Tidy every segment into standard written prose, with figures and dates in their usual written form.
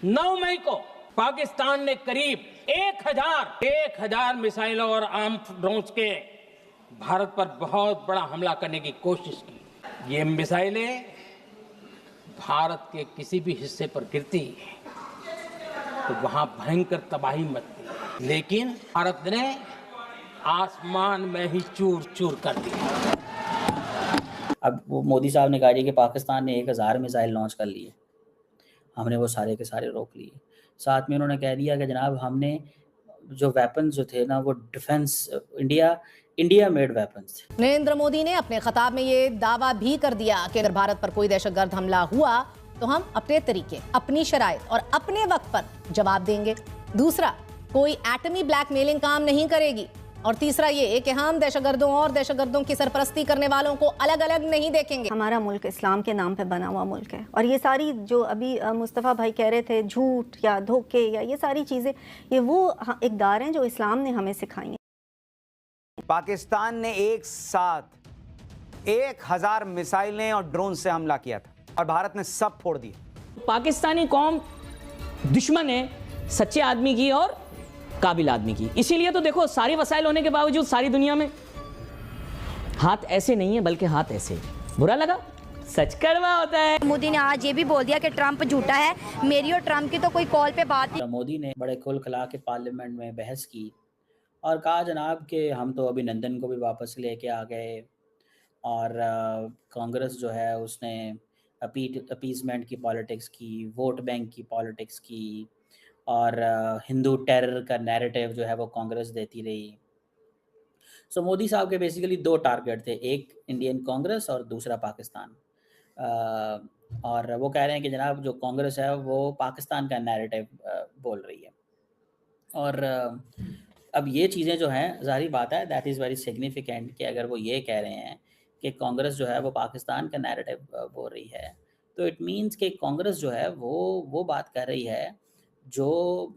9 मई को पाकिस्तान ने करीब 1000 मिसाइलों और आर्म्ड ड्रोन्स के भारत पर बहुत बड़ा हमला करने की कोशिश की। ये मिसाइलें भारत के किसी भी हिस्से पर गिरती तो वहां भयंकर तबाही मचती, लेकिन भारत ने आसमान में ही चूर चूर कर दिया। अब वो मोदी साहब ने कहा कि पाकिस्तान ने 1000 मिसाइल लॉन्च कर लिए, हमने वो सारे के सारे रोक लिए। साथ में उन्होंने कह दिया कि जनाब हमने जो वेपन्स जो थे ना वो डिफेंस इंडिया मेड वेपन्स थे। नरेंद्र मोदी ने अपने खिताब में ये दावा भी कर दिया कि अगर भारत पर कोई दहशतगर्द हमला हुआ तो हम अपने तरीके, अपनी शराइत और अपने वक्त पर जवाब देंगे। दूसरा, कोई एटमी ब्लैकमेलिंग काम नहीं करेगी। और तीसरा ये कि हम दहशतगर्दों और दहशतगर्दों की सरपरस्ती करने वालों को अलग अलग नहीं देखेंगे। हमारा मुल्क इस्लाम के नाम पे बना हुआ मुल्क है, और ये सारी जो अभी मुस्तफ़ा भाई कह रहे थे झूठ या धोखे या ये सारी चीज़ें, ये वो इक़दार हैं जो इस्लाम ने हमें सिखाई हैं। पाकिस्तान ने एक साथ 1000 मिसाइलें और ड्रोन से हमला किया था और भारत ने सब फोड़ दिए। पाकिस्तानी कौम दुश्मन है सच्चे आदमी की और काबिल आदमी की। इसीलिए तो देखो सारी वसाइल होने के बावजूद सारी दुनिया में हाथ ऐसे नहीं है बल्कि हाथ ऐसे। बुरा लगा, सच करवा होता है। मोदी ने आज ये भी बोल दिया कि ट्रंप झूठा है। मेरी और ट्रंप की तो कोई कॉल पे बात नहीं। मोदी ने बड़े खुल खिला के पार्लियामेंट में बहस की और कहा जनाब कि हम तो अभिनंदन को भी वापस लेके आ गए, और कांग्रेस जो है उसने अपीजमेंट की पॉलिटिक्स की, वोट बैंक की पॉलिटिक्स की, और हिंदू टेरर का नैरेटिव जो है वो कांग्रेस देती रही। सो मोदी साहब के बेसिकली 2 टारगेट थे, एक इंडियन कांग्रेस और दूसरा पाकिस्तान। और वो कह रहे हैं कि जनाब जो कांग्रेस है वो पाकिस्तान का नैरेटिव बोल रही है। और अब ये चीज़ें जो हैं, ज़ाहिर बात है दैट इज़ वेरी सिग्निफिकेंट कि अगर वो ये कह रहे हैं कि कांग्रेस जो है वो पाकिस्तान का नैरेटिव बोल रही है, तो इट मीन्स कि कांग्रेस जो है वो बात कर रही है जो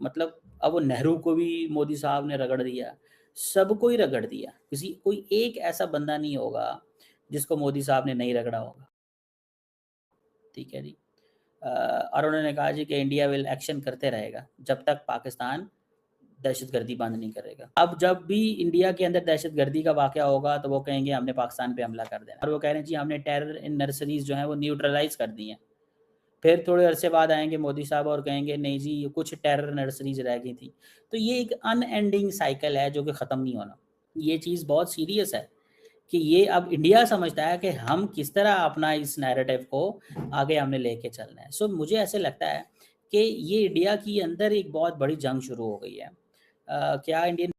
मतलब अब वो नेहरू को भी मोदी साहब ने रगड़ दिया, सबको ही रगड़ दिया। कोई एक ऐसा बंदा नहीं होगा जिसको मोदी साहब ने नहीं रगड़ा होगा। ठीक है जी। और उन्होंने कहा जी कि इंडिया विल एक्शन करते रहेगा जब तक पाकिस्तान दहशतगर्दी बंद नहीं करेगा। अब जब भी इंडिया के अंदर दहशतगर्दी का वाक़या होगा तो वो कहेंगे हमने पाकिस्तान पे हमला कर देना, और वो कह रहे हैं जी हमने टेरर इन नर्सरीज़ जो हैं वो न्यूट्रलाइज़ कर दी हैं। फिर थोड़े अरसे बाद आएंगे मोदी साहब और कहेंगे नहीं जी कुछ टेरर नर्सरीज रह गई थी। तो ये एक अनएंडिंग साइकिल है जो कि ख़त्म नहीं होना। ये चीज़ बहुत सीरियस है कि ये अब इंडिया समझता है कि हम किस तरह अपना इस नैरेटिव को आगे हमने लेके चलना है। सो मुझे ऐसे लगता है कि ये इंडिया के अंदर एक बहुत बड़ी जंग शुरू हो गई है। क्या इंडियन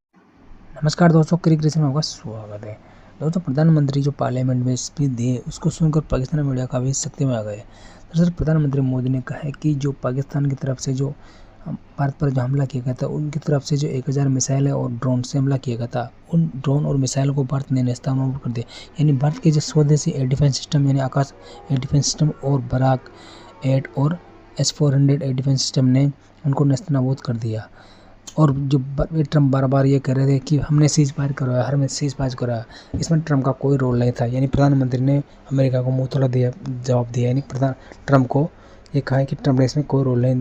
नमस्कार दोस्तों, क्रिकेट में होगा स्वागत है। दोस्तों, प्रधानमंत्री जो पार्लियामेंट में स्पीच दिए उसको सुनकर पाकिस्तान मीडिया काफ़ी सख्ती में आ गए। दरअसल प्रधानमंत्री मोदी ने कहा है कि जो पाकिस्तान की तरफ से जो भारत पर जो हमला किया गया था उनकी तरफ से जो 1000 मिसाइल और ड्रोन से हमला किया गया था, उन ड्रोन और मिसाइल को भारत ने नेस्तनाबूद कर दिया। यानी भारत के जो स्वदेशी एयर डिफेंस सिस्टम यानी आकाश एयर डिफेंस सिस्टम और बराक 8 और S-400 एयर डिफेंस सिस्टम ने उनको नेस्तनाबूद कर दिया। और जो ट्रम्प बार बार ये कह रहे थे कि हमने सीज फायर करवाया, हर में सीज फायर करवाया, इसमें ट्रम्प का कोई रोल नहीं था। यानी प्रधानमंत्री ने अमेरिका को मुँह तोड़ा जवाब दिया। यानी ट्रम्प को ये कहा है कि ट्रम्प ने इसमें कोई रोल नहीं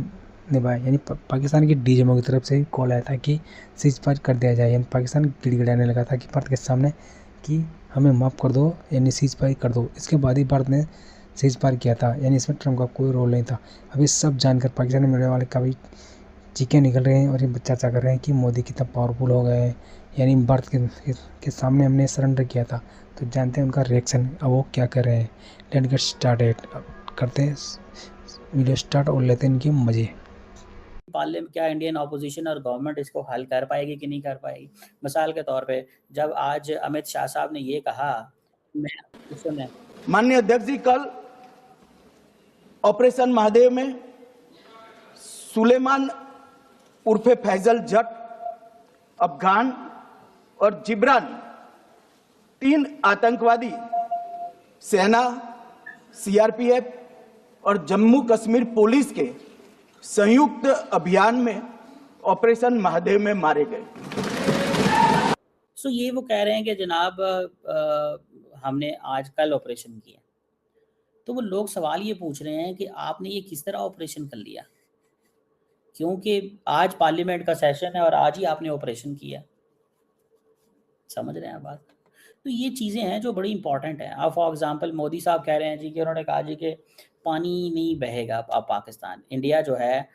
निभाया। यानी पाकिस्तान की डीजीएमओ की तरफ से कॉल आया था कि सीज फायर कर दिया जाए। यानी पाकिस्तान गिड़गिड़ाने लगा था कि भारत के सामने कि हमें माफ़ कर दो, यानी सीज फायर कर दो। इसके बाद ही भारत ने सीज फायर किया था। यानी इसमें ट्रम्प का कोई रोल नहीं था। अभी सब जानकर पाकिस्तानी मीडिया वाले काफ़ी चीखें निकल रहे हैं और ये चर्चा कर रहे हैं कि मोदी कितना पावरफुल हो गए हैं। यानी भारत के सामने हमने सरेंडर किया था। तो जानते हैं उनका रिएक्शन अब वो क्या कर रहे हैं। लेट्स गेट स्टार्टेड, करते हैं वीडियो स्टार्ट और लेते हैं इनके मज़े। पार्लियामेंट क्या इंडियन ऑपोजिशन और गवर्नमेंट इसको हल कर पाएगी कि नहीं कर पाएगी। मिसाल के तौर पे जब आज अमित शाह साहब ने ये कहा, मैं माननीय अध्यक्ष जी, कल ऑपरेशन महादेव में सुलेमान उर्फे फैजल जट, अफगान और जिब्रान 3 आतंकवादी सेना, सीआरपीएफ और जम्मू कश्मीर पुलिस के संयुक्त अभियान में ऑपरेशन महादेव में मारे गए। सो ये वो कह रहे हैं कि जनाब हमने आज कल ऑपरेशन किया। तो वो लोग सवाल ये पूछ रहे हैं कि आपने ये किस तरह ऑपरेशन कर लिया। क्योंकि आज पार्लियामेंट का सेशन है और आज ही आपने ऑपरेशन किया। समझ रहे हैं बात? तो ये चीज़ें हैं जो बड़ी इंपॉर्टेंट हैं। अब फॉर एग्जांपल मोदी साहब कह रहे हैं जी कि उन्होंने कहा जी कि पानी नहीं बहेगा अब पाकिस्तान, इंडिया जो है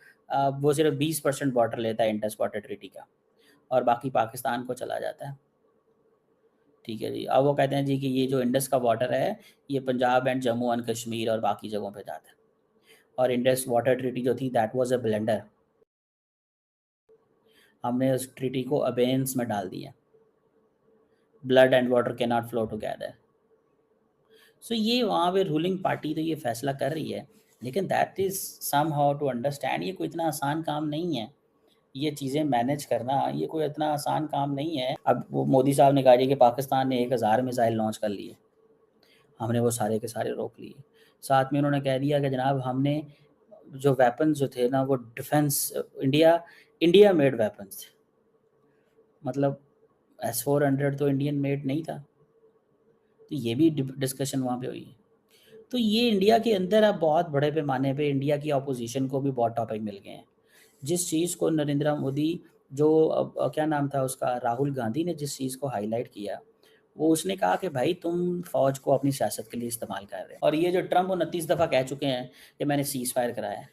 वो सिर्फ 20% वाटर लेता है इंडस वाटर ट्रीटी का और बाकी पाकिस्तान को चला जाता है। ठीक है जी। अब वो कहते हैं जी कि ये जो इंडस का वाटर है ये पंजाब एंड जम्मू एंड कश्मीर और बाकी जगहों पे जाता है, और इंडस वाटर ट्रीटी जो थी दैट वाज अ ब्लेंडर। हमने उस ट्रीटी को अबेंस में डाल दिया। Blood and water can not flow together. So ये वहाँ पे रूलिंग पार्टी तो ये फैसला कर रही है, लेकिन that is somehow to understand. ये कोई इतना आसान काम नहीं है, ये चीज़ें मैनेज करना ये कोई इतना आसान काम नहीं है। अब वो मोदी साहब ने कहा कि पाकिस्तान ने 1000 मिसाइल लॉन्च कर लिए, हमने वो सारे के सारे रोक लिए। साथ में उन्होंने कह दिया कि जनाब हमने जो वेपन्स जो थे ना वो डिफेंस इंडिया मेड वेपन्स थे, मतलब S-400 तो इंडियन मेड नहीं था। तो ये भी डिस्कशन वहाँ पे हुई। तो ये इंडिया के अंदर अब बहुत बड़े पैमाने पे इंडिया की अपोजिशन को भी बहुत टॉपिक मिल गए हैं। जिस चीज़ को नरेंद्र मोदी जो क्या नाम था उसका, राहुल गांधी ने जिस चीज़ को हाईलाइट किया वो उसने कहा कि भाई तुम फ़ौज को अपनी सियासत के लिए इस्तेमाल कर रहे हैं। और ये जो ट्रम्प 29 दफ़ा कह चुके हैं कि मैंने सीज़ फायर कराया है,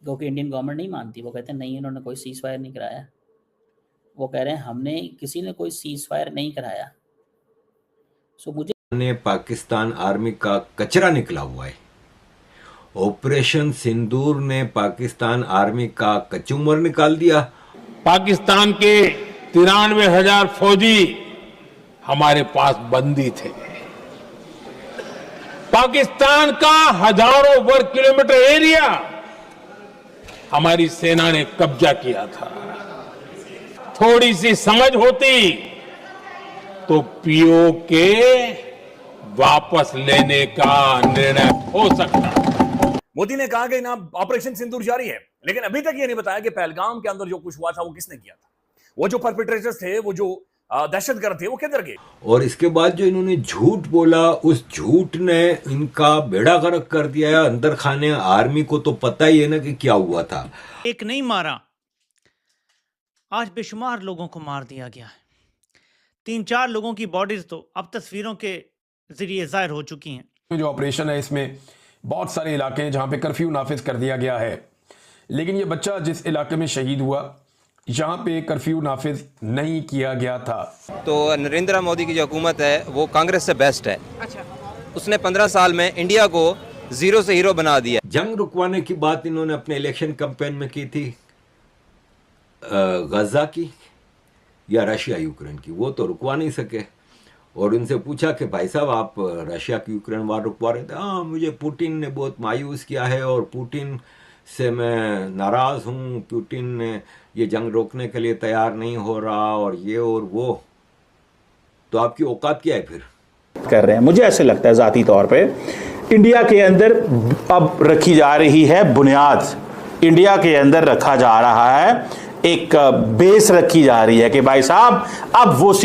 क्योंकि इंडियन गवर्नमेंट नहीं मानती। वो कहते हैं नहीं इन्होंने कोई सीज़ फायर नहीं कराया। वो कह रहे हैं हमने किसी ने कोई सीज़ फायर नहीं कराया। सो मुझे ने पाकिस्तान आर्मी का कचरा निकला हुआ है। ऑपरेशन सिंदूर ने पाकिस्तान आर्मी का कचूमर निकाल दिया। पाकिस्तान के 93,000 फौजी हमारे पास बंदी थे। पाकिस्तान का हजारों वर्ग किलोमीटर एरिया हमारी सेना ने कब्जा किया था। थोड़ी सी समझ होती तो पीओके वापस लेने का निर्णय हो सकता। मोदी ने कहा कि ना ऑपरेशन सिंदूर जारी है, लेकिन अभी तक ये नहीं बताया कि पहलगाम के अंदर जो कुछ हुआ था वो किसने किया था। वो जो परपेट्रेटर्स थे, वो जो दहशतगर्द थे, वो किधर गए। और इसके बाद जो इन्होंने झूठ बोला, उस झूठ ने इनका बेड़ा गर्क कर दिया है। अंदर खाने आर्मी को तो पता ही है ना कि क्या हुआ था। एक नहीं मारा, आज बेशुमार लोगों को मार दिया गया है। 3-4 लोगों की बॉडीज तो अब तस्वीरों के जरिए जाहिर हो चुकी हैं। जो ऑपरेशन है इसमें बहुत सारे इलाके हैं जहां पे कर्फ्यू नाफिज कर दिया गया है, लेकिन ये बच्चा जिस इलाके में शहीद हुआ यहाँ पे कर्फ्यू नाफिज नहीं किया गया था। तो नरेंद्र मोदी की जो हुकूमत है वो कांग्रेस से बेस्ट है। अच्छा। उसने 15 साल में इंडिया को जीरो से हीरो बना दिया। जंग रुकवाने की बात इन्होंने अपने इलेक्शन कैंपेन में की थी, गजा की या रशिया यूक्रेन की, वो तो रुकवा नहीं सके। और उनसे पूछा कि भाई साहब आप रशिया की यूक्रेन वार रुकवा रहे थे। हाँ, मुझे पुतिन ने बहुत मायूस किया है और पुतिन से मैं नाराज़ हूँ, पुतिन ने ये जंग रोकने के लिए तैयार नहीं हो रहा और ये और वो। तो आपकी औकात क्या है फिर? कर रहे हैं। मुझे ऐसे लगता है ज़ाती तौर पे इंडिया के अंदर अब रखी जा रही है बुनियाद, इंडिया के अंदर रखा जा रहा है एक बेस रखी जा रही है कि भाई साहब अब वो